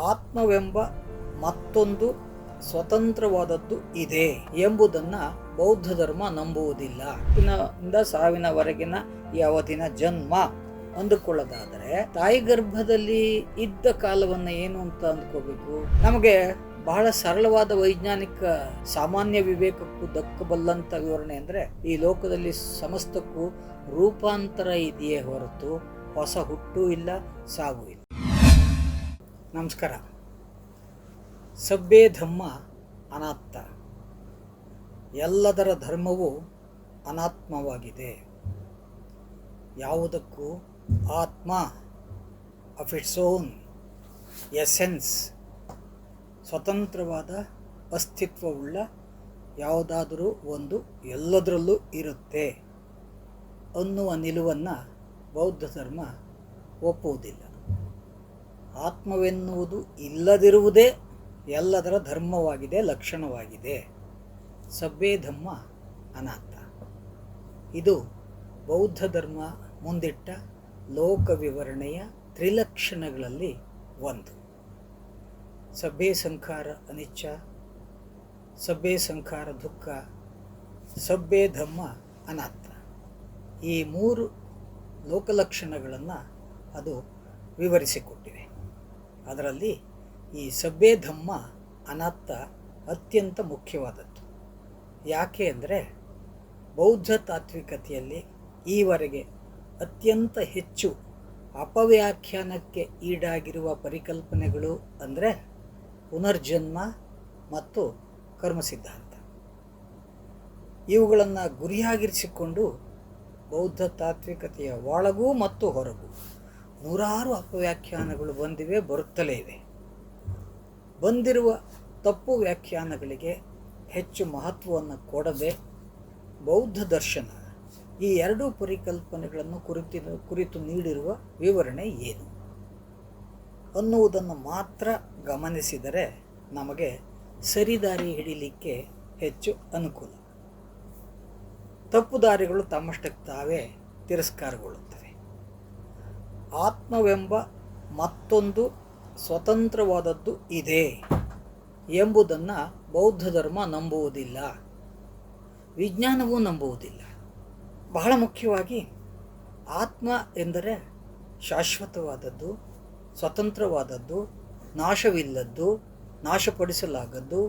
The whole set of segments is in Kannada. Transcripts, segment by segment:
ಆತ್ಮವೆಂಬ ಮತ್ತೊಂದು ಸ್ವತಂತ್ರವಾದದ್ದು ಇದೆ ಎಂಬುದನ್ನು ಬೌದ್ಧ ಧರ್ಮ ನಂಬುವುದಿಲ್ಲ. ಹುಟ್ಟಿನಿಂದ ಸಾವಿನವರೆಗಿನ ಈ ಅವಧಿನ ಜನ್ಮ ಅಂದುಕೊಳ್ಳೋದಾದರೆ ತಾಯಿ ಗರ್ಭದಲ್ಲಿ ಇದ್ದ ಕಾಲವನ್ನು ಏನು ಅಂತ ಅಂದ್ಕೋಬೇಕು? ನಮಗೆ ಬಹಳ ಸರಳವಾದ ವೈಜ್ಞಾನಿಕ ಸಾಮಾನ್ಯ ವಿವೇಕಕ್ಕೂ ದಕ್ಕಬಲ್ಲಂತ ವಿವರಣೆ ಅಂದರೆ ಈ ಲೋಕದಲ್ಲಿ ಸಮಸ್ತಕ್ಕೂ ರೂಪಾಂತರ ಇದೆಯೇ ಹೊರತು ಹೊಸ ಹುಟ್ಟು ಇಲ್ಲ, ಸಾವು ಇಲ್ಲ. ನಮಸ್ಕಾರ. ಸಭ್ಯ ಧಮ್ಮ ಅನಾತ್ತ. ಎಲ್ಲದರ ಧರ್ಮವು ಅನಾತ್ಮವಾಗಿದೆ. ಯಾವುದಕ್ಕೂ ಆತ್ಮ ಆಫ್ ಇಟ್ಸ್ ಓನ್ ಎಸೆನ್ಸ್, ಸ್ವತಂತ್ರವಾದ ಅಸ್ತಿತ್ವವುಳ್ಳ ಯಾವುದಾದರೂ ಒಂದು ಎಲ್ಲದರಲ್ಲೂ ಇರುತ್ತೆ ಅನ್ನುವ ನಿಲುವನ್ನು ಬೌದ್ಧ ಧರ್ಮ ಒಪ್ಪುವುದಿಲ್ಲ. ಆತ್ಮವೆನ್ನುವುದು ಇಲ್ಲದಿರುವುದೇ ಎಲ್ಲದರ ಧರ್ಮವಾಗಿದೆ, ಲಕ್ಷಣವಾಗಿದೆ. ಸಭ್ಯ ಧಮ್ಮ ಅನಾಥ. ಇದು ಬೌದ್ಧ ಧರ್ಮ ಮುಂದಿಟ್ಟ ಲೋಕ ವಿವರಣೆಯ ತ್ರಿಲಕ್ಷಣಗಳಲ್ಲಿ ಒಂದು. ಸಭ್ಯ ಸಂಖಾರ ಅನಿಚ್ಛ, ಸಭ್ಯ ಸಂಖಾರ ದುಃಖ, ಸಭ್ಯ ಧಮ್ಮ ಅನಾಥ. ಈ ಮೂರು ಲೋಕಲಕ್ಷಣಗಳನ್ನು ಅದು ವಿವರಿಸಿಕೊಟ್ಟಿವೆ. ಅದರಲ್ಲಿ ಈ ಸಭ್ಯ ಧಮ್ಮ ಅನಾಥ ಅತ್ಯಂತ ಮುಖ್ಯವಾದದ್ದು. ಯಾಕೆ ಅಂದರೆ ಬೌದ್ಧ ತಾತ್ವಿಕತೆಯಲ್ಲಿ ಈವರೆಗೆ ಅತ್ಯಂತ ಹೆಚ್ಚು ಅಪವ್ಯಾಖ್ಯಾನಕ್ಕೆ ಈಡಾಗಿರುವ ಪರಿಕಲ್ಪನೆಗಳು ಅಂದರೆ ಪುನರ್ಜನ್ಮ ಮತ್ತು ಕರ್ಮ ಸಿದ್ಧಾಂತ. ಇವುಗಳನ್ನು ಗುರಿಯಾಗಿರಿಸಿಕೊಂಡು ಬೌದ್ಧ ತಾತ್ವಿಕತೆಯ ಒಳಗೂ ಮತ್ತು ಹೊರಗೂ ನೂರಾರು ಅಪವ್ಯಾಖ್ಯಾನಗಳು ಬಂದಿವೆ, ಬರುತ್ತಲೇ ಇವೆ. ಬಂದಿರುವ ತಪ್ಪು ವ್ಯಾಖ್ಯಾನಗಳಿಗೆ ಹೆಚ್ಚು ಮಹತ್ವವನ್ನು ಕೊಡದೆ ಬೌದ್ಧ ದರ್ಶನ ಈ ಎರಡೂ ಪರಿಕಲ್ಪನೆಗಳನ್ನು ಕುರಿತು ನೀಡಿರುವ ವಿವರಣೆ ಏನು ಅನ್ನುವುದನ್ನು ಮಾತ್ರ ಗಮನಿಸಿದರೆ ನಮಗೆ ಸರಿದಾರಿ ಹಿಡಿಲಿಕ್ಕೆ ಹೆಚ್ಚು ಅನುಕೂಲ. ತಪ್ಪು ದಾರಿಗಳು ತಮ್ಮಷ್ಟಕ್ಕೆ ತಾವೇ ತಿರಸ್ಕಾರಗೊಳ್ಳುತ್ತವೆ. ಆತ್ಮವೆಂಬ ಮತ್ತೊಂದು ಸ್ವತಂತ್ರವಾದದ್ದು ಇದೆ ಎಂಬುದನ್ನು ಬೌದ್ಧ ಧರ್ಮ ನಂಬುವುದಿಲ್ಲ, ವಿಜ್ಞಾನವೂ ನಂಬುವುದಿಲ್ಲ. ಬಹಳ ಮುಖ್ಯವಾಗಿ ಆತ್ಮ ಎಂದರೆ ಶಾಶ್ವತವಾದದ್ದು, ಸ್ವತಂತ್ರವಾದದ್ದು, ನಾಶವಿಲ್ಲದ್ದು, ನಾಶಪಡಿಸಲಾಗದ್ದು.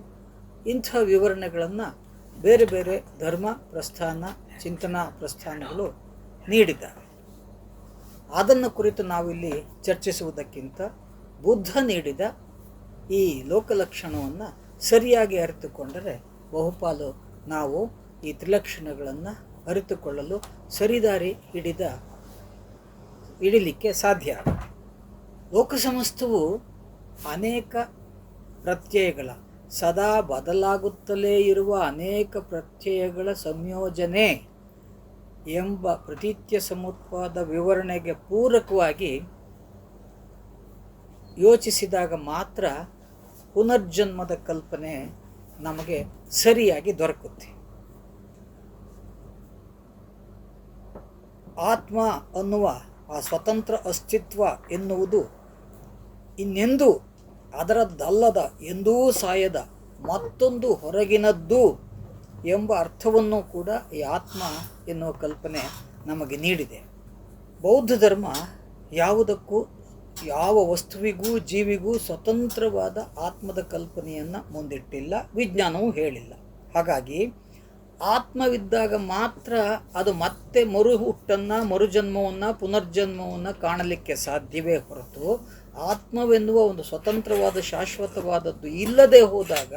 ಇಂಥ ವಿವರಣೆಗಳನ್ನು ಬೇರೆ ಬೇರೆ ಧರ್ಮ ಪ್ರಸ್ಥಾನ, ಚಿಂತನಾ ಪ್ರಸ್ಥಾನಗಳು ನೀಡಿದ್ದಾವೆ. ಅದನ್ನು ಕುರಿತು ನಾವಿಲ್ಲಿ ಚರ್ಚಿಸುವುದಕ್ಕಿಂತ ಬುದ್ಧ ನೀಡಿದ ಈ ಲೋಕಲಕ್ಷಣವನ್ನು ಸರಿಯಾಗಿ ಅರಿತುಕೊಂಡರೆ ಬಹುಪಾಲು ನಾವು ಈ ತ್ರಿಲಕ್ಷಣಗಳನ್ನು ಅರಿತುಕೊಳ್ಳಲು ಸರಿದಾರಿ ಹಿಡಿಲಿಕ್ಕೆ ಸಾಧ್ಯ. ಲೋಕಸಮಸ್ತವು ಅನೇಕ ಪ್ರತ್ಯಯಗಳ, ಸದಾ ಬದಲಾಗುತ್ತಲೇ ಇರುವ ಅನೇಕ ಪ್ರತ್ಯಯಗಳ ಸಂಯೋಜನೆ ಎಂಬ ಪ್ರತೀತ್ಯ ಸಮುತ್ಪಾದ ವಿವರಣೆಗೆ ಪೂರಕವಾಗಿ ಯೋಚಿಸಿದಾಗ ಮಾತ್ರ ಪುನರ್ಜನ್ಮದ ಕಲ್ಪನೆ ನಮಗೆ ಸರಿಯಾಗಿ ದೊರಕುತ್ತೆ. ಆತ್ಮ ಅನ್ನುವ ಆ ಸ್ವತಂತ್ರ ಅಸ್ತಿತ್ವ ಎನ್ನುವುದು ಇನ್ನೆಂದೂ ಅದರದ್ದಲ್ಲದ, ಎಂದೂ ಸಾಯದ ಮತ್ತೊಂದು ಹೊರಗಿನದ್ದು ಎಂಬ ಅರ್ಥವನ್ನು ಕೂಡ ಈ ಆತ್ಮ ಎನ್ನುವ ಕಲ್ಪನೆ ನಮಗೆ ನೀಡಿದೆ. ಬೌದ್ಧ ಧರ್ಮ ಯಾವುದಕ್ಕೂ, ಯಾವ ವಸ್ತುವಿಗೂ ಜೀವಿಗೂ ಸ್ವತಂತ್ರವಾದ ಆತ್ಮದ ಕಲ್ಪನೆಯನ್ನು ಮುಂದಿಟ್ಟಿಲ್ಲ, ವಿಜ್ಞಾನವೂ ಹೇಳಿಲ್ಲ. ಹಾಗಾಗಿ ಆತ್ಮವಿದ್ದಾಗ ಮಾತ್ರ ಅದು ಮತ್ತೆ ಮರುಹುಟ್ಟನ್ನು, ಮರುಜನ್ಮವನ್ನು, ಪುನರ್ಜನ್ಮವನ್ನು ಕಾಣಲಿಕ್ಕೆ ಸಾಧ್ಯವೇ ಹೊರತು ಆತ್ಮವೆನ್ನುವ ಒಂದು ಸ್ವತಂತ್ರವಾದ ಶಾಶ್ವತವಾದದ್ದು ಇಲ್ಲದೆ ಹೋದಾಗ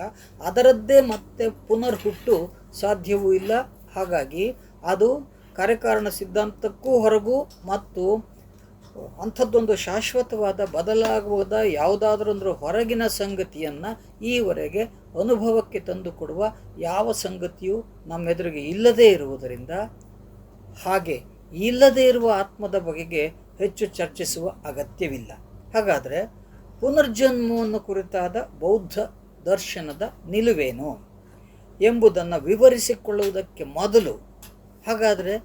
ಅದರದ್ದೇ ಮತ್ತೆ ಪುನರ್ಹುಟ್ಟು ಸಾಧ್ಯವೂ ಇಲ್ಲ. ಹಾಗಾಗಿ ಅದು ಕಾರ್ಯಕಾರಣ ಸಿದ್ಧಾಂತಕ್ಕೂ ಹೊರಗೂ ಮತ್ತು ಅಂಥದ್ದೊಂದು ಶಾಶ್ವತವಾದ ಬದಲಾಗುವುದ ಯಾವುದಾದ್ರೊಂದು ಹೊರಗಿನ ಸಂಗತಿಯನ್ನು ಈವರೆಗೆ ಅನುಭವಕ್ಕೆ ತಂದುಕೊಡುವ ಯಾವ ಸಂಗತಿಯೂ ನಮ್ಮೆದುರಿಗೆ ಇಲ್ಲದೇ ಇರುವುದರಿಂದ ಹಾಗೆ ಇಲ್ಲದೇ ಇರುವ ಆತ್ಮದ ಬಗೆಗೆ ಹೆಚ್ಚು ಚರ್ಚಿಸುವ ಅಗತ್ಯವಿಲ್ಲ. ಹಾಗಾದರೆ ಪುನರ್ಜನ್ಮವನ್ನು ಕುರಿತಾದ ಬೌದ್ಧ ದರ್ಶನದ ನಿಲುವೇನು ಎಂಬುದನ್ನು ವಿವರಿಸಿಕೊಳ್ಳುವುದಕ್ಕೆ ಮೊದಲು ಹಾಗಾದರೆ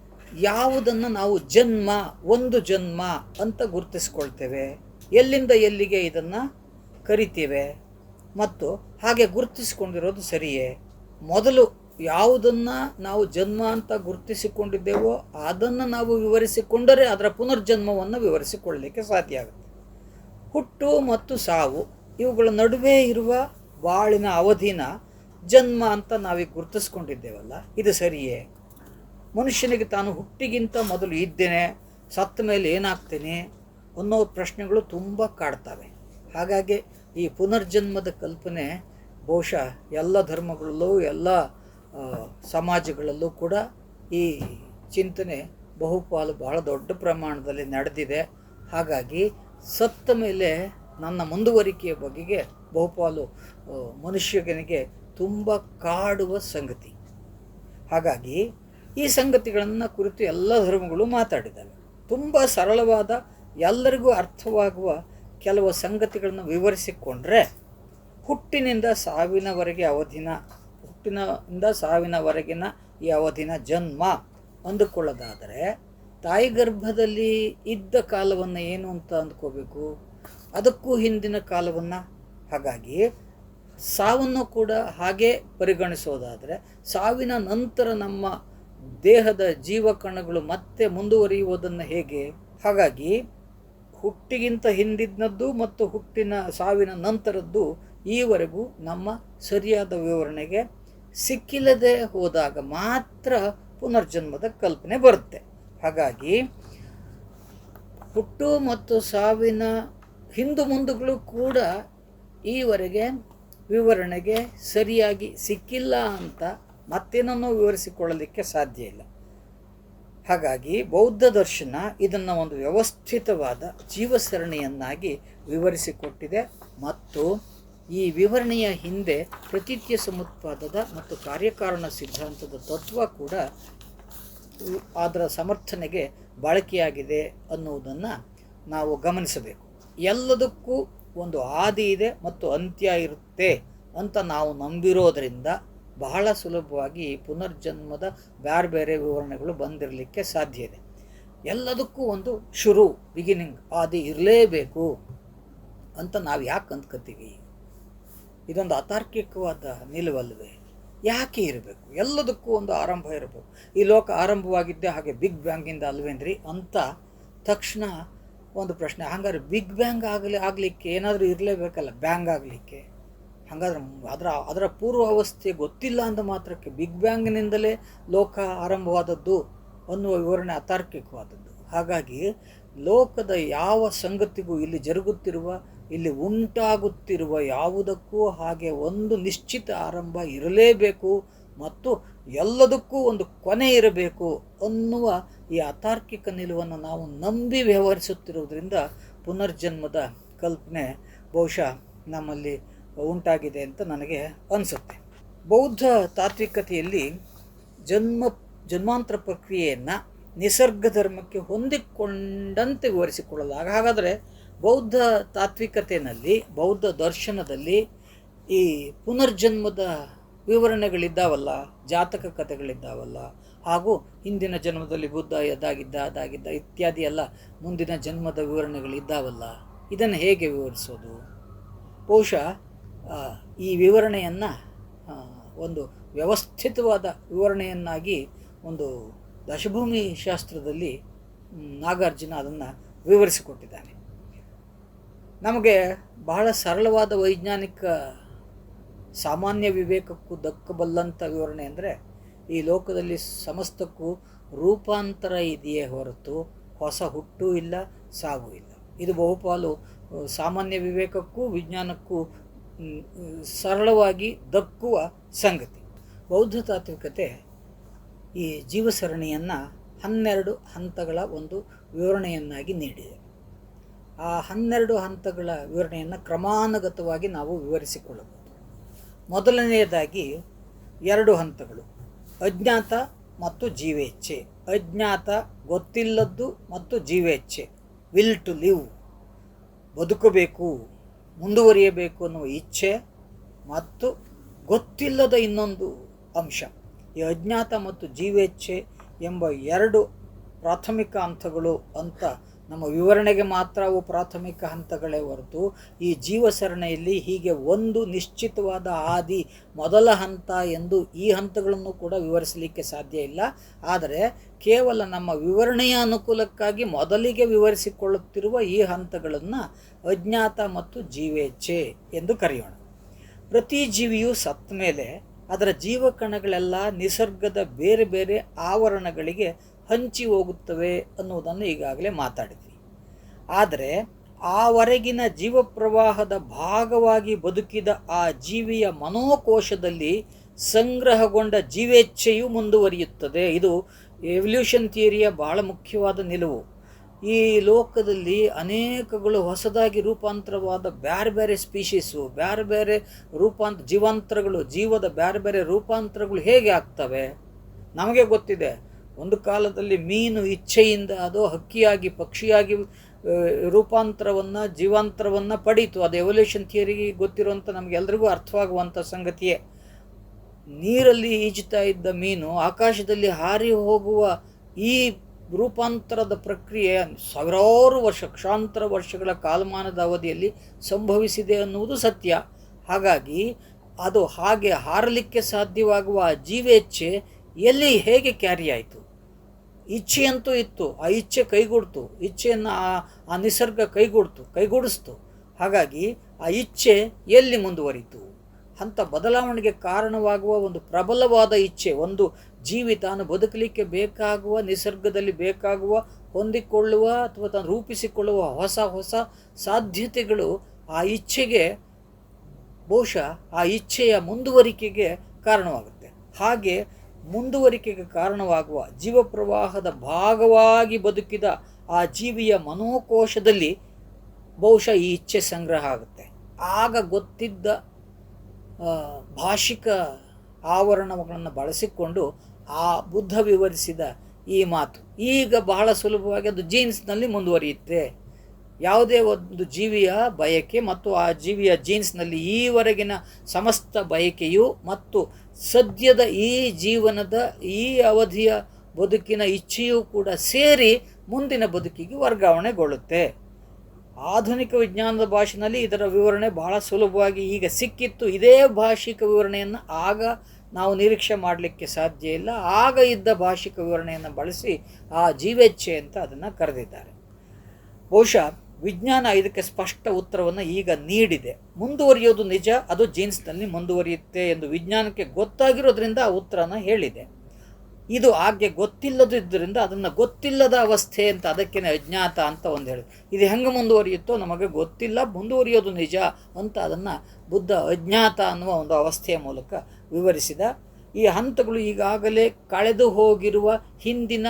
ಯಾವುದನ್ನು ನಾವು ಜನ್ಮ, ಒಂದು ಜನ್ಮ ಅಂತ ಗುರುತಿಸ್ಕೊಳ್ತೇವೆ, ಎಲ್ಲಿಂದ ಎಲ್ಲಿಗೆ ಇದನ್ನು ಕರಿತೇವೆ ಮತ್ತು ಹಾಗೆ ಗುರುತಿಸಿಕೊಂಡಿರೋದು ಸರಿಯೇ? ಮೊದಲು ಯಾವುದನ್ನು ನಾವು ಜನ್ಮ ಅಂತ ಗುರುತಿಸಿಕೊಂಡಿದ್ದೇವೋ ಅದನ್ನು ನಾವು ವಿವರಿಸಿಕೊಂಡರೆ ಅದರ ಪುನರ್ಜನ್ಮವನ್ನು ವಿವರಿಸಿಕೊಳ್ಳಲಿಕ್ಕೆ ಸಾಧ್ಯ ಆಗುತ್ತೆ. ಹುಟ್ಟು ಮತ್ತು ಸಾವು ಇವುಗಳ ನಡುವೆ ಇರುವ ಬಾಳಿನ ಅವಧಿನ ಜನ್ಮ ಅಂತ ನಾವೀಗ ಗುರುತಿಸ್ಕೊಂಡಿದ್ದೇವಲ್ಲ, ಇದು ಸರಿಯೇ? ಮನುಷ್ಯನಿಗೆ ತಾನು ಹುಟ್ಟಿಗಿಂತ ಮೊದಲು ಇದ್ದೇನೆ, ಸತ್ತ ಮೇಲೆ ಏನಾಗ್ತೇನೆ ಅನ್ನೋ ಪ್ರಶ್ನೆಗಳು ತುಂಬ ಕಾಡ್ತವೆ. ಹಾಗಾಗಿ ಈ ಪುನರ್ಜನ್ಮದ ಕಲ್ಪನೆ ಬಹುಶಃ ಎಲ್ಲ ಧರ್ಮಗಳಲ್ಲೂ ಎಲ್ಲ ಸಮಾಜಗಳಲ್ಲೂ ಕೂಡ ಈ ಚಿಂತನೆ ಬಹುಪಾಲು ಬಹಳ ದೊಡ್ಡ ಪ್ರಮಾಣದಲ್ಲಿ ನಡೆದಿದೆ. ಹಾಗಾಗಿ ಸತ್ತ ಮೇಲೆ ನನ್ನ ಮುಂದುವರಿಕೆಯ ಬಗೆಗೆ ಬಹುಪಾಲು ಮನುಷ್ಯನಿಗೆ ತುಂಬ ಕಾಡುವ ಸಂಗತಿ. ಹಾಗಾಗಿ ಈ ಸಂಗತಿಗಳನ್ನು ಕುರಿತು ಎಲ್ಲ ಧರ್ಮಗಳು ಮಾತಾಡಿದ್ದಾವೆ. ತುಂಬ ಸರಳವಾದ ಎಲ್ಲರಿಗೂ ಅರ್ಥವಾಗುವ ಕೆಲವು ಸಂಗತಿಗಳನ್ನು ವಿವರಿಸಿಕೊಂಡ್ರೆ ಹುಟ್ಟಿನಿಂದ ಸಾವಿನವರೆಗಿನ ಈ ಅವಧಿನ ಜನ್ಮ ಅಂದುಕೊಳ್ಳೋದಾದರೆ ತಾಯಿ ಗರ್ಭದಲ್ಲಿ ಇದ್ದ ಕಾಲವನ್ನು ಏನು ಅಂತ ಅಂದ್ಕೋಬೇಕು? ಅದಕ್ಕೂ ಹಿಂದಿನ ಕಾಲವನ್ನು. ಹಾಗಾಗಿ ಸಾವನ್ನು ಕೂಡ ಹಾಗೆ ಪರಿಗಣಿಸೋದಾದರೆ ಸಾವಿನ ನಂತರ ನಮ್ಮ ದೇಹದ ಜೀವಕಣಗಳು ಮತ್ತೆ ಮುಂದುವರಿಯುವುದನ್ನು ಹೇಗೆ? ಹಾಗಾಗಿ ಹುಟ್ಟಿಗಿಂತ ಹಿಂದಿನದ್ದು ಮತ್ತು ಸಾವಿನ ನಂತರದ್ದು ಈವರೆಗೂ ನಮ್ಮ ಸರಿಯಾದ ವಿವರಣೆಗೆ ಸಿಕ್ಕಿಲ್ಲದೆ ಹೋದಾಗ ಮಾತ್ರ ಪುನರ್ಜನ್ಮದ ಕಲ್ಪನೆ ಬರುತ್ತೆ. ಹಾಗಾಗಿ ಹುಟ್ಟು ಮತ್ತು ಸಾವಿನ ಹಿಂದು ಮುಂದುಗಳು ಕೂಡ ಈವರೆಗೆ ವಿವರಣೆಗೆ ಸರಿಯಾಗಿ ಸಿಕ್ಕಿಲ್ಲ ಅಂತ ಮತ್ತೇನನ್ನೂ ವಿವರಿಸಿಕೊಳ್ಳಲಿಕ್ಕೆ ಸಾಧ್ಯ ಇಲ್ಲ. ಹಾಗಾಗಿ ಬೌದ್ಧ ದರ್ಶನ ಇದನ್ನು ಒಂದು ವ್ಯವಸ್ಥಿತವಾದ ಜೀವಸರಣಿಯನ್ನಾಗಿ ವಿವರಿಸಿಕೊಟ್ಟಿದೆ ಮತ್ತು ಈ ವಿವರಣೆಯ ಹಿಂದೆ ಪ್ರತೀತ್ಯ ಸಮುತ್ಪಾದದ ಮತ್ತು ಕಾರ್ಯಕಾರಣ ಸಿದ್ಧಾಂತದ ತತ್ವ ಕೂಡ ಅದರ ಸಮರ್ಥನೆಗೆ ಬಳಕೆಯಾಗಿದೆ ಅನ್ನುವುದನ್ನು ನಾವು ಗಮನಿಸಬೇಕು. ಎಲ್ಲದಕ್ಕೂ ಒಂದು ಆದಿ ಇದೆ ಮತ್ತು ಅಂತ್ಯ ಇರುತ್ತೆ ಅಂತ ನಾವು ನಂಬಿರೋದರಿಂದ ಬಹಳ ಸುಲಭವಾಗಿ ಪುನರ್ಜನ್ಮದ ಬೇರೆ ಬೇರೆ ವಿವರಣೆಗಳು ಬಂದಿರಲಿಕ್ಕೆ ಸಾಧ್ಯ ಇದೆ. ಎಲ್ಲದಕ್ಕೂ ಒಂದು ಶುರು, ಬಿಗಿನಿಂಗ್, ಆದಿ ಇರಲೇಬೇಕು ಅಂತ ನಾವು ಯಾಕೆ ಅಂದ್ಕೋತೀವಿ? ಇದೊಂದು ಅತಾರ್ಕಿಕವಾದ ನಿಲುವಲ್ವೇ? ಯಾಕೆ ಇರಬೇಕು? ಎಲ್ಲದಕ್ಕೂ ಒಂದು ಆರಂಭ ಇರಬೇಕು. ಈ ಲೋಕ ಆರಂಭವಾಗಿದ್ದೆ ಹಾಗೆ ಬಿಗ್ ಬ್ಯಾಂಗಿಂದ ಅಲ್ವೇನ್ರಿ ಅಂತ ತಕ್ಷಣ ಒಂದು ಪ್ರಶ್ನೆ. ಹಾಗಾದ್ರೆ ಬಿಗ್ ಬ್ಯಾಂಗ್ ಆಗಲಿಕ್ಕೆ ಏನಾದರೂ ಇರಲೇಬೇಕಲ್ಲ, ಬ್ಯಾಂಗ್ ಆಗಲಿಕ್ಕೆ. ಹಾಗಾದ್ರೆ ಅದರ ಪೂರ್ವಾವಸ್ಥೆ ಗೊತ್ತಿಲ್ಲ ಅಂದ ಮಾತ್ರಕ್ಕೆ ಬಿಗ್ ಬ್ಯಾಂಗ್ನಿಂದಲೇ ಲೋಕ ಆರಂಭವಾದದ್ದು ಅನ್ನುವ ವಿವರಣೆ ಅತಾರ್ಕಿಕವಾದದ್ದು. ಹಾಗಾಗಿ ಲೋಕದ ಯಾವ ಸಂಗತಿಗೂ ಇಲ್ಲಿ ಉಂಟಾಗುತ್ತಿರುವ ಯಾವುದಕ್ಕೂ ಹಾಗೆ ಒಂದು ನಿಶ್ಚಿತ ಆರಂಭ ಇರಲೇಬೇಕು ಮತ್ತು ಎಲ್ಲದಕ್ಕೂ ಒಂದು ಕೊನೆ ಇರಬೇಕು ಅನ್ನುವ ಈ ಅತಾರ್ಕಿಕ ನಿಲುವನ್ನು ನಾವು ನಂಬಿ ವ್ಯವಹರಿಸುತ್ತಿರುವುದರಿಂದ ಪುನರ್ಜನ್ಮದ ಕಲ್ಪನೆ ಬಹುಶಃ ನಮ್ಮಲ್ಲಿ ಉಂಟಾಗಿದೆ ಅಂತ ನನಗೆ ಅನಿಸುತ್ತೆ. ಬೌದ್ಧ ತಾತ್ವಿಕತೆಯಲ್ಲಿ ಜನ್ಮಾಂತರ ಪ್ರಕ್ರಿಯೆಯನ್ನು ನಿಸರ್ಗ ಧರ್ಮಕ್ಕೆ ಹೊಂದಿಕೊಂಡಂತೆ ವಿವರಿಸಿಕೊಳ್ಳಲಾಗ. ಹಾಗಾದರೆ ಬೌದ್ಧ ತಾತ್ವಿಕತೆಯಲ್ಲಿ, ಬೌದ್ಧ ದರ್ಶನದಲ್ಲಿ ಈ ಪುನರ್ಜನ್ಮದ ವಿವರಣೆಗಳಿದ್ದಾವಲ್ಲ, ಜಾತಕ ಕಥೆಗಳಿದ್ದಾವಲ್ಲ, ಹಾಗೂ ಹಿಂದಿನ ಜನ್ಮದಲ್ಲಿ ಬುದ್ಧ ಅದಾಗಿದ್ದ ಇತ್ಯಾದಿ ಎಲ್ಲ ಮುಂದಿನ ಜನ್ಮದ ವಿವರಣೆಗಳಿದ್ದಾವಲ್ಲ, ಇದನ್ನು ಹೇಗೆ ವಿವರಿಸೋದು? ಬಹುಶಃ ಈ ವಿವರಣೆಯನ್ನು ಒಂದು ವ್ಯವಸ್ಥಿತವಾದ ವಿವರಣೆಯನ್ನಾಗಿ ಒಂದು ದಶಭೂಮಿ ಶಾಸ್ತ್ರದಲ್ಲಿ ನಾಗಾರ್ಜುನ ಅದನ್ನು ವಿವರಿಸಿಕೊಟ್ಟಿದ್ದಾನೆ. ನಮಗೆ ಬಹಳ ಸರಳವಾದ ವೈಜ್ಞಾನಿಕ ಸಾಮಾನ್ಯ ವಿವೇಕಕ್ಕೂ ದಕ್ಕಬಲ್ಲಂಥ ವಿವರಣೆ ಅಂದರೆ ಈ ಲೋಕದಲ್ಲಿ ಸಮಸ್ತಕ್ಕೂ ರೂಪಾಂತರ ಇದೆಯೇ ಹೊರತು ಹೊಸ ಹುಟ್ಟು ಇಲ್ಲ, ಸಾವು ಇಲ್ಲ. ಇದು ಬಹುಪಾಲು ಸಾಮಾನ್ಯ ವಿವೇಕಕ್ಕೂ ವಿಜ್ಞಾನಕ್ಕೂ ಸರಳವಾಗಿ ದಕ್ಕುವ ಸಂಗತಿ. ಬೌದ್ಧ ತಾತ್ವಿಕತೆ ಈ ಜೀವಸರಣಿಯನ್ನು 12 ಹಂತಗಳ ಒಂದು ವಿವರಣೆಯನ್ನಾಗಿ ನೀಡಿದೆ. ಆ 12 ಹಂತಗಳ ವಿವರಣೆಯನ್ನು ಕ್ರಮಾನುಗತವಾಗಿ ನಾವು ವಿವರಿಸಿಕೊಳ್ಳಬಹುದು. ಮೊದಲನೆಯದಾಗಿ 2 ಹಂತಗಳು: ಅಜ್ಞಾತ ಮತ್ತು ಜೀವೇಚ್ಛೆ. ಅಜ್ಞಾತ, ಗೊತ್ತಿಲ್ಲದ್ದು, ಮತ್ತು ಜೀವೇಚ್ಛೆ, ವಿಲ್ ಟು ಲಿವ್, ಬದುಕಬೇಕು, ಮುಂದುವರಿಯಬೇಕು ಅನ್ನುವ ಇಚ್ಛೆ, ಮತ್ತು ಗೊತ್ತಿಲ್ಲದ ಇನ್ನೊಂದು ಅಂಶ. ಈ ಅಜ್ಞಾತ ಮತ್ತು ಜೀವೇಚ್ಛೆ ಎಂಬ 2 ಪ್ರಾಥಮಿಕ ಹಂತಗಳು ಅಂತ ನಮ್ಮ ವಿವರಣೆಗೆ ಮಾತ್ರ ಅವು ಪ್ರಾಥಮಿಕ ಹಂತಗಳೇ ಹೊರತು ಈ ಜೀವಸರಣಿಯಲ್ಲಿ ಹೀಗೆ ಒಂದು ನಿಶ್ಚಿತವಾದ ಆದಿ ಮೊದಲ ಹಂತ ಎಂದು ಈ ಹಂತಗಳನ್ನು ಕೂಡ ವಿವರಿಸಲಿಕ್ಕೆ ಸಾಧ್ಯ ಇಲ್ಲ. ಆದರೆ ಕೇವಲ ನಮ್ಮ ವಿವರಣೆಯ ಅನುಕೂಲಕ್ಕಾಗಿ ಮೊದಲಿಗೆ ವಿವರಿಸಿಕೊಳ್ಳುತ್ತಿರುವ ಈ ಹಂತಗಳನ್ನು ಅಜ್ಞಾತ ಮತ್ತು ಜೀವೇಚ್ಛೆ ಎಂದು ಕರೆಯೋಣ. ಪ್ರತಿ ಜೀವಿಯು ಸತ್ತ ಮೇಲೆ ಅದರ ಜೀವಕಣಗಳೆಲ್ಲ ನಿಸರ್ಗದ ಬೇರೆ ಬೇರೆ ಆವರಣಗಳಿಗೆ ಹಂಚಿ ಹೋಗುತ್ತವೆ ಅನ್ನುವುದನ್ನು ಈಗಾಗಲೇ ಮಾತಾಡಿದ್ವಿ. ಆದರೆ ಆವರೆಗಿನ ಜೀವಪ್ರವಾಹದ ಭಾಗವಾಗಿ ಬದುಕಿದ ಆ ಜೀವಿಯ ಮನೋಕೋಶದಲ್ಲಿ ಸಂಗ್ರಹಗೊಂಡ ಜೀವೇಚ್ಛೆಯು ಮುಂದುವರಿಯುತ್ತದೆ. ಇದು ಎವಲ್ಯೂಷನ್ ಥಿಯರಿಯ ಬಹಳ ಮುಖ್ಯವಾದ ನಿಲುವು. ಈ ಲೋಕದಲ್ಲಿ ಅನೇಕಗಳು ಹೊಸದಾಗಿ ರೂಪಾಂತರವಾದ ಬೇರೆ ಬೇರೆ ಸ್ಪೀಷೀಸು, ಬೇರೆ ಬೇರೆ ಜೀವಾಂತರಗಳು, ಜೀವದ ಬೇರೆ ಬೇರೆ ರೂಪಾಂತರಗಳು ಹೇಗೆ ಆಗ್ತವೆ ನಮಗೆ ಗೊತ್ತಿದೆ. ಒಂದು ಕಾಲದಲ್ಲಿ ಮೀನು ಇಚ್ಛೆಯಿಂದ ಅದು ಹಕ್ಕಿಯಾಗಿ ಪಕ್ಷಿಯಾಗಿ ಜೀವಾಂತರವನ್ನು ಪಡೀತು. ಅದು ಎವಲ್ಯೂಷನ್ ಥಿಯರಿಗೆ ಗೊತ್ತಿರುವಂಥ ನಮಗೆಲ್ಲರಿಗೂ ಅರ್ಥವಾಗುವಂಥ ಸಂಗತಿಯೇ. ನೀರಲ್ಲಿ ಈಜುತ್ತಾ ಇದ್ದ ಮೀನು ಆಕಾಶದಲ್ಲಿ ಹಾರಿ ಹೋಗುವ ಈ ರೂಪಾಂತರದ ಪ್ರಕ್ರಿಯೆ ಸಾವಿರಾರು ಲಕ್ಷಾಂತರ ವರ್ಷಗಳ ಕಾಲಮಾನದ ಅವಧಿಯಲ್ಲಿ ಸಂಭವಿಸಿದೆ ಅನ್ನುವುದು ಸತ್ಯ. ಹಾಗಾಗಿ ಅದು ಹಾಗೆ ಹಾರಲಿಕ್ಕೆ ಸಾಧ್ಯವಾಗುವ ಜೀವೇಚ್ಛೆ ಎಲ್ಲಿ ಹೇಗೆ ಕ್ಯಾರಿ ಆಯಿತು? ಇಚ್ಛೆಯಂತೂ ಇತ್ತು, ಆ ಇಚ್ಛೆ ಕೈಗೂಡ್ತು, ಇಚ್ಛೆಯನ್ನು ಆ ನಿಸರ್ಗ ಕೈಗೂಡಿಸ್ತು. ಹಾಗಾಗಿ ಆ ಇಚ್ಛೆ ಎಲ್ಲಿ ಮುಂದುವರಿತು? ಅಂಥ ಬದಲಾವಣೆಗೆ ಕಾರಣವಾಗುವ ಒಂದು ಪ್ರಬಲವಾದ ಇಚ್ಛೆ, ಒಂದು ಜೀವಿ ತಾನು ಬದುಕಲಿಕ್ಕೆ ಬೇಕಾಗುವ, ನಿಸರ್ಗದಲ್ಲಿ ಬೇಕಾಗುವ, ಹೊಂದಿಕೊಳ್ಳುವ ಅಥವಾ ತಾನು ರೂಪಿಸಿಕೊಳ್ಳುವ ಹೊಸ ಹೊಸ ಸಾಧ್ಯತೆಗಳು ಆ ಇಚ್ಛೆಗೆ, ಬಹುಶಃ ಆ ಇಚ್ಛೆಯ ಮುಂದುವರಿಕೆಗೆ ಕಾರಣವಾಗುತ್ತೆ. ಹಾಗೆ ಮುಂದುವರಿಕೆಗೆ ಕಾರಣವಾಗುವ ಜೀವಪ್ರವಾಹದ ಭಾಗವಾಗಿ ಬದುಕಿದ ಆ ಜೀವಿಯ ಮನೋಕೋಶದಲ್ಲಿ ಬಹುಶಃ ಈ ಇಚ್ಛೆ ಸಂಗ್ರಹ ಆಗುತ್ತೆ. ಆಗ ಗೊತ್ತಿದ್ದ ಭಾಷಿಕ ಆವರಣಗಳನ್ನು ಬಳಸಿಕೊಂಡು ಆ ಬುದ್ಧ ವಿವರಿಸಿದ ಈ ಮಾತು ಈಗ ಬಹಳ ಸುಲಭವಾಗಿ ಅದು ಜೀನ್ಸ್ನಲ್ಲಿ ಮುಂದುವರಿಯುತ್ತೆ. ಯಾವುದೇ ಒಂದು ಜೀವಿಯ ಬಯಕೆ ಮತ್ತು ಆ ಜೀವಿಯ ಜೀನ್ಸ್ನಲ್ಲಿ ಈವರೆಗಿನ ಸಮಸ್ತ ಬಯಕೆಯು ಮತ್ತು ಸದ್ಯದ ಈ ಜೀವನದ ಈ ಅವಧಿಯ ಬದುಕಿನ ಇಚ್ಛೆಯೂ ಕೂಡ ಸೇರಿ ಮುಂದಿನ ಬದುಕಿಗೆ ವರ್ಗಾವಣೆಗೊಳ್ಳುತ್ತೆ. ಆಧುನಿಕ ವಿಜ್ಞಾನದ ಭಾಷೆಯಲ್ಲಿ ಇದರ ವಿವರಣೆ ಬಹಳ ಸುಲಭವಾಗಿ ಈಗ ಸಿಕ್ಕಿತ್ತು. ಇದೇ ಭಾಷಿಕ ವಿವರಣೆಯನ್ನು ಆಗ ನಾವು ನಿರೀಕ್ಷೆ ಮಾಡಲಿಕ್ಕೆ ಸಾಧ್ಯ ಇಲ್ಲ. ಆಗ ಇದ್ದ ಭಾಷಿಕ ವಿವರಣೆಯನ್ನು ಬಳಸಿ ಆ ಜೀವೇಚ್ಛೆ ಅಂತ ಅದನ್ನು ಕರೆದಿದ್ದಾರೆ. ಬಹುಶಃ ವಿಜ್ಞಾನ ಇದಕ್ಕೆ ಸ್ಪಷ್ಟ ಉತ್ತರವನ್ನು ಈಗ ನೀಡಿದೆ. ಮುಂದುವರಿಯೋದು ನಿಜ, ಅದು ಜೀನ್ಸ್ನಲ್ಲಿ ಮುಂದುವರಿಯುತ್ತೆ ಎಂದು ವಿಜ್ಞಾನಕ್ಕೆ ಗೊತ್ತಾಗಿರೋದ್ರಿಂದ ಆ ಉತ್ತರನ ಹೇಳಿದೆ. ಇದು ಹಾಗೆ ಗೊತ್ತಿಲ್ಲದಿದ್ದರಿಂದ ಅದನ್ನು ಗೊತ್ತಿಲ್ಲದ ಅವಸ್ಥೆ ಅಂತ, ಅದಕ್ಕೇನೆ ಅಜ್ಞಾತ ಅಂತ ಒಂದು ಹೇಳಿ. ಇದು ಹೆಂಗೆ ಮುಂದುವರಿಯುತ್ತೋ ನಮಗೆ ಗೊತ್ತಿಲ್ಲ, ಮುಂದುವರಿಯೋದು ನಿಜ ಅಂತ ಅದನ್ನು ಬುದ್ಧ ಅಜ್ಞಾತ ಅನ್ನುವ ಒಂದು ಅವಸ್ಥೆಯ ಮೂಲಕ ವಿವರಿಸಿದ. ಈ ಹಂತಗಳು ಈಗಾಗಲೇ ಕಳೆದು ಹೋಗಿರುವ ಹಿಂದಿನ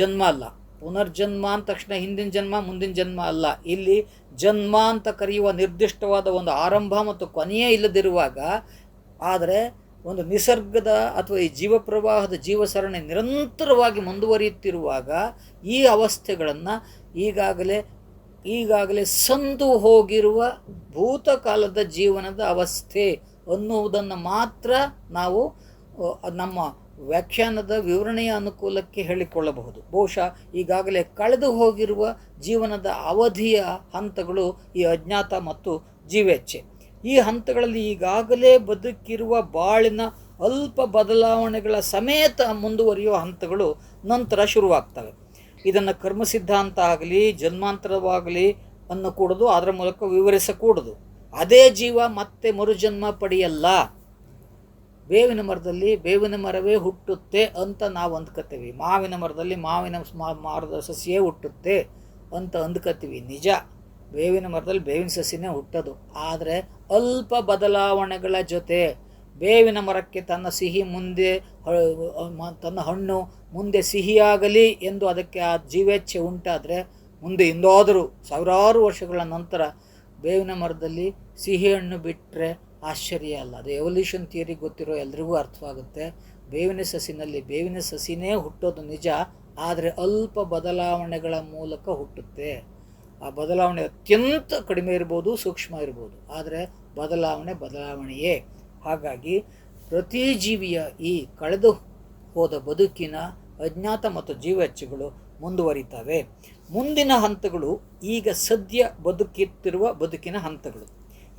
ಜನ್ಮ ಅಲ್ಲ. ಪುನರ್ಜನ್ಮ ಅಂದ ತಕ್ಷಣ ಹಿಂದಿನ ಜನ್ಮ ಮುಂದಿನ ಜನ್ಮ ಅಲ್ಲ. ಇಲ್ಲಿ ಜನ್ಮ ಅಂತ ಕರೆಯುವ ನಿರ್ದಿಷ್ಟವಾದ ಒಂದು ಆರಂಭ ಮತ್ತು ಕೊನೆಯೇ ಇಲ್ಲದಿರುವಾಗ, ಆದರೆ ಒಂದು ನಿಸರ್ಗದ ಅಥವಾ ಈ ಜೀವಪ್ರವಾಹದ ಜೀವಸರಣಿ ನಿರಂತರವಾಗಿ ಮುಂದುವರಿಯುತ್ತಿರುವಾಗ ಈ ಅವಸ್ಥೆಗಳನ್ನು ಈಗಾಗಲೇ ಸಂದು ಹೋಗಿರುವ ಭೂತಕಾಲದ ಜೀವನದ ಅವಸ್ಥೆ ಅನ್ನುವುದನ್ನು ಮಾತ್ರ ನಾವು ನಮ್ಮ ವ್ಯಾಖ್ಯಾನದ ವಿವರಣೆಯ ಅನುಕೂಲಕ್ಕೆ ಹೇಳಿಕೊಳ್ಳಬಹುದು. ಬಹುಶಃ ಈಗಾಗಲೇ ಕಳೆದು ಹೋಗಿರುವ ಜೀವನದ ಅವಧಿಯ ಹಂತಗಳು ಈ ಅಜ್ಞಾತ ಮತ್ತು ಜೀವೇಚ್ಛೆ. ಈ ಹಂತಗಳಲ್ಲಿ ಈಗಾಗಲೇ ಬದುಕಿರುವ ಬಾಳಿನ ಅಲ್ಪ ಬದಲಾವಣೆಗಳ ಸಮೇತ ಮುಂದುವರಿಯುವ ಹಂತಗಳು ನಂತರ ಶುರುವಾಗ್ತವೆ. ಇದನ್ನು ಕರ್ಮ ಸಿದ್ಧಾಂತ ಆಗಲಿ ಜನ್ಮಾಂತರವಾಗಲಿ ಅನ್ನಕೂಡದು, ಅದರ ಮೂಲಕ ವಿವರಿಸಕೂಡದು. ಅದೇ ಜೀವ ಮತ್ತೆ ಮರುಜನ್ಮ ಪಡೆಯಲ್ಲ. ಬೇವಿನ ಮರದಲ್ಲಿ ಬೇವಿನ ಮರವೇ ಹುಟ್ಟುತ್ತೆ ಅಂತ ನಾವು ಅಂದ್ಕೋತೀವಿ. ಮಾವಿನ ಮರದಲ್ಲಿ ಮರದ ಸಸಿಯೇ ಹುಟ್ಟುತ್ತೆ ಅಂತ ಅಂದ್ಕೋತೀವಿ. ನಿಜ, ಬೇವಿನ ಮರದಲ್ಲಿ ಬೇವಿನ ಸಸಿನೇ ಹುಟ್ಟೋದು. ಆದರೆ ಅಲ್ಪ ಬದಲಾವಣೆಗಳ ಜೊತೆ ಬೇವಿನ ಮರಕ್ಕೆ ತನ್ನ ಸಿಹಿ ಮುಂದೆ, ತನ್ನ ಹಣ್ಣು ಮುಂದೆ ಸಿಹಿಯಾಗಲಿ ಎಂದು ಅದಕ್ಕೆ ಆ ಜೀವೇಚ್ಛೆ ಉಂಟಾದರೆ ಮುಂದೆ ಎಂದಾದರೂ ಸಾವಿರಾರು ವರ್ಷಗಳ ನಂತರ ಬೇವಿನ ಮರದಲ್ಲಿ ಸಿಹಿ ಹಣ್ಣು ಬಿಟ್ಟರೆ ಆಶ್ಚರ್ಯ ಅಲ್ಲ. ಅದು ಎವಲ್ಯೂಷನ್ ಥಿಯರಿ ಗೊತ್ತಿರೋ ಎಲ್ರಿಗೂ ಅರ್ಥವಾಗುತ್ತೆ. ಬೇವಿನ ಸಸಿನಲ್ಲಿ ಬೇವಿನ ಸಸಿನೇ ಹುಟ್ಟೋದು ನಿಜ, ಆದರೆ ಅಲ್ಪ ಬದಲಾವಣೆಗಳ ಮೂಲಕ ಹುಟ್ಟುತ್ತೆ. ಆ ಬದಲಾವಣೆ ಅತ್ಯಂತ ಕಡಿಮೆ ಇರ್ಬೋದು, ಸೂಕ್ಷ್ಮ ಇರ್ಬೋದು, ಆದರೆ ಬದಲಾವಣೆಯೇ. ಹಾಗಾಗಿ ಪ್ರತಿ ಜೀವಿಯ ಈ ಕಳೆದು ಹೋದ ಬದುಕಿನ ಅಜ್ಞಾತ ಮತ್ತು ಜೀವೇಚ್ಛೆಗಳು ಮುಂದುವರಿತವೆ. ಮುಂದಿನ ಹಂತಗಳು ಈಗ ಸದ್ಯ ಬದುಕುತ್ತಿರುವ ಬದುಕಿನ ಹಂತಗಳು.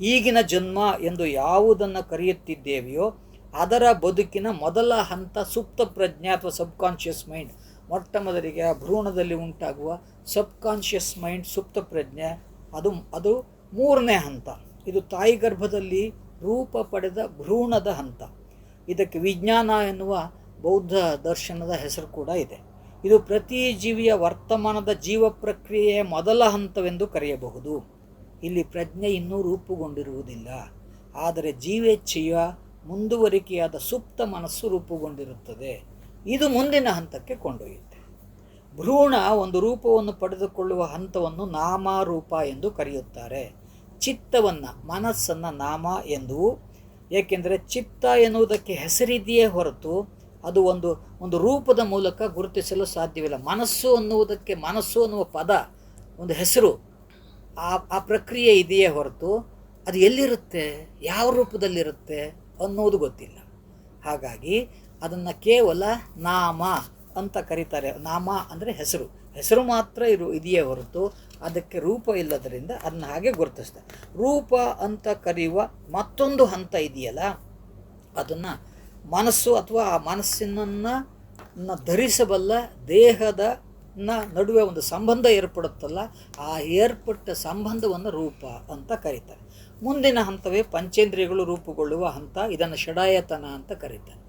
ಈಗಿನ ಜನ್ಮ ಎಂದು ಯಾವುದನ್ನು ಕರೆಯುತ್ತಿದ್ದೇವೆಯೋ ಅದರ ಬದುಕಿನ ಮೊದಲ ಹಂತ ಸುಪ್ತ ಪ್ರಜ್ಞೆ ಅಥವಾ ಸಬ್ಕಾನ್ಷಿಯಸ್ ಮೈಂಡ್. ಮೊಟ್ಟ ಮೊದಲಿಗೆ ಭ್ರೂಣದಲ್ಲಿ ಉಂಟಾಗುವ ಸಬ್ಕಾನ್ಷಿಯಸ್ ಮೈಂಡ್, ಸುಪ್ತ ಪ್ರಜ್ಞೆ, ಅದು ಮೂರನೇ ಹಂತ. ಇದು ತಾಯಿ ಗರ್ಭದಲ್ಲಿ ರೂಪ ಪಡೆದ ಭ್ರೂಣದ ಹಂತ. ಇದಕ್ಕೆ ವಿಜ್ಞಾನ ಎನ್ನುವ ಬೌದ್ಧ ದರ್ಶನದ ಹೆಸರು ಕೂಡ ಇದೆ. ಇದು ಪ್ರತಿ ಜೀವಿಯ ವರ್ತಮಾನದ ಜೀವ ಪ್ರಕ್ರಿಯೆಯ ಮೊದಲ ಹಂತವೆಂದು ಕರೆಯಬಹುದು. ಇಲ್ಲಿ ಪ್ರಜ್ಞೆ ಇನ್ನೂ ರೂಪುಗೊಂಡಿರುವುದಿಲ್ಲ, ಆದರೆ ಜೀವೇಚ್ಛೆಯ ಮುಂದುವರಿಕೆಯಾದ ಸುಪ್ತ ಮನಸ್ಸು ರೂಪುಗೊಂಡಿರುತ್ತದೆ. ಇದು ಮುಂದಿನ ಹಂತಕ್ಕೆ ಕೊಂಡೊಯ್ಯುತ್ತೆ. ಭ್ರೂಣ ಒಂದು ರೂಪವನ್ನು ಪಡೆದುಕೊಳ್ಳುವ ಹಂತವನ್ನು ನಾಮರೂಪ ಎಂದು ಕರೆಯುತ್ತಾರೆ. ಚಿತ್ತವನ್ನು, ಮನಸ್ಸನ್ನು ನಾಮ ಎಂದು, ಏಕೆಂದರೆ ಚಿತ್ತ ಎನ್ನುವುದಕ್ಕೆ ಹೆಸರಿದೆಯೇ ಹೊರತು ಅದು ಒಂದು ರೂಪದ ಮೂಲಕ ಗುರುತಿಸಲು ಸಾಧ್ಯವಿಲ್ಲ. ಮನಸ್ಸು ಅನ್ನುವುದಕ್ಕೆ, ಮನಸ್ಸು ಅನ್ನುವ ಪದ ಒಂದು ಹೆಸರು, ಆ ಪ್ರಕ್ರಿಯೆ ಇದೆಯೇ ಹೊರತು ಅದು ಎಲ್ಲಿರುತ್ತೆ, ಯಾವ ರೂಪದಲ್ಲಿರುತ್ತೆ ಅನ್ನೋದು ಗೊತ್ತಿಲ್ಲ. ಹಾಗಾಗಿ ಅದನ್ನು ಕೇವಲ ನಾಮ ಅಂತ ಕರೀತಾರೆ. ನಾಮ ಅಂದರೆ ಹೆಸರು ಮಾತ್ರ ಇದೆಯೇ ಹೊರತು ಅದಕ್ಕೆ ರೂಪ ಇಲ್ಲದರಿಂದ ಅದನ್ನ ಹಾಗೆ ಗುರುತಿಸ್ತಾರೆ. ರೂಪ ಅಂತ ಕರೆಯುವ ಮತ್ತೊಂದು ಹಂತ ಇದೆಯಲ್ಲ, ಅದನ್ನು ಮನಸ್ಸು ಅಥವಾ ಆ ಮನಸ್ಸಿನನ್ನು ಧರಿಸಬಲ್ಲ ದೇಹದ ನಡುವೆ ಒಂದು ಸಂಬಂಧ ಏರ್ಪಡುತ್ತಲ್ಲ, ಆ ಏರ್ಪಟ್ಟ ಸಂಬಂಧವನ್ನು ರೂಪ ಅಂತ ಕರೀತಾರೆ. ಮುಂದಿನ ಹಂತವೇ ಪಂಚೇಂದ್ರಿಯಗಳು ರೂಪುಗೊಳ್ಳುವ ಹಂತ. ಇದನ್ನು ಷಡಾಯತನ ಅಂತ ಕರೀತಾರೆ.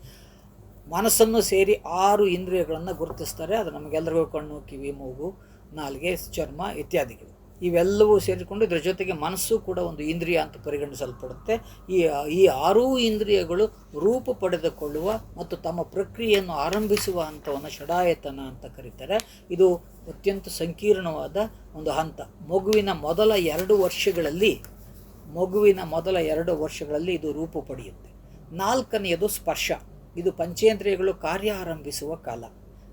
ಮನಸ್ಸನ್ನು ಸೇರಿ 6 ಇಂದ್ರಿಯಗಳನ್ನು ಗುರುತಿಸ್ತಾರೆ. ಅದು ನಮಗೆಲ್ಲರಿಗೂ ಕಣ್ಣು, ಕಿವಿ, ಮೂಗು, ನಾಲಿಗೆ, ಚರ್ಮ ಇತ್ಯಾದಿಗಳು. ಇವೆಲ್ಲವೂ ಸೇರಿಕೊಂಡು ಇದರ ಜೊತೆಗೆ ಮನಸ್ಸು ಕೂಡ ಒಂದು ಇಂದ್ರಿಯ ಅಂತ ಪರಿಗಣಿಸಲ್ಪಡುತ್ತೆ. ಈ 6 ಇಂದ್ರಿಯಗಳು ರೂಪ ಪಡೆದುಕೊಳ್ಳುವ ಮತ್ತು ತಮ್ಮ ಪ್ರಕ್ರಿಯೆಯನ್ನು ಆರಂಭಿಸುವ ಹಂತವನ್ನು ಷಡಾಯತನ ಅಂತ ಕರೀತಾರೆ. ಇದು ಅತ್ಯಂತ ಸಂಕೀರ್ಣವಾದ ಒಂದು ಹಂತ. ಮಗುವಿನ ಮೊದಲ 2 ವರ್ಷಗಳಲ್ಲಿ ಇದು ರೂಪ ಪಡೆಯುತ್ತೆ. 4ನೆಯದು ಸ್ಪರ್ಶ. ಇದು ಪಂಚೇಂದ್ರಿಯಗಳು ಕಾರ್ಯ ಆರಂಭಿಸುವ ಕಾಲ.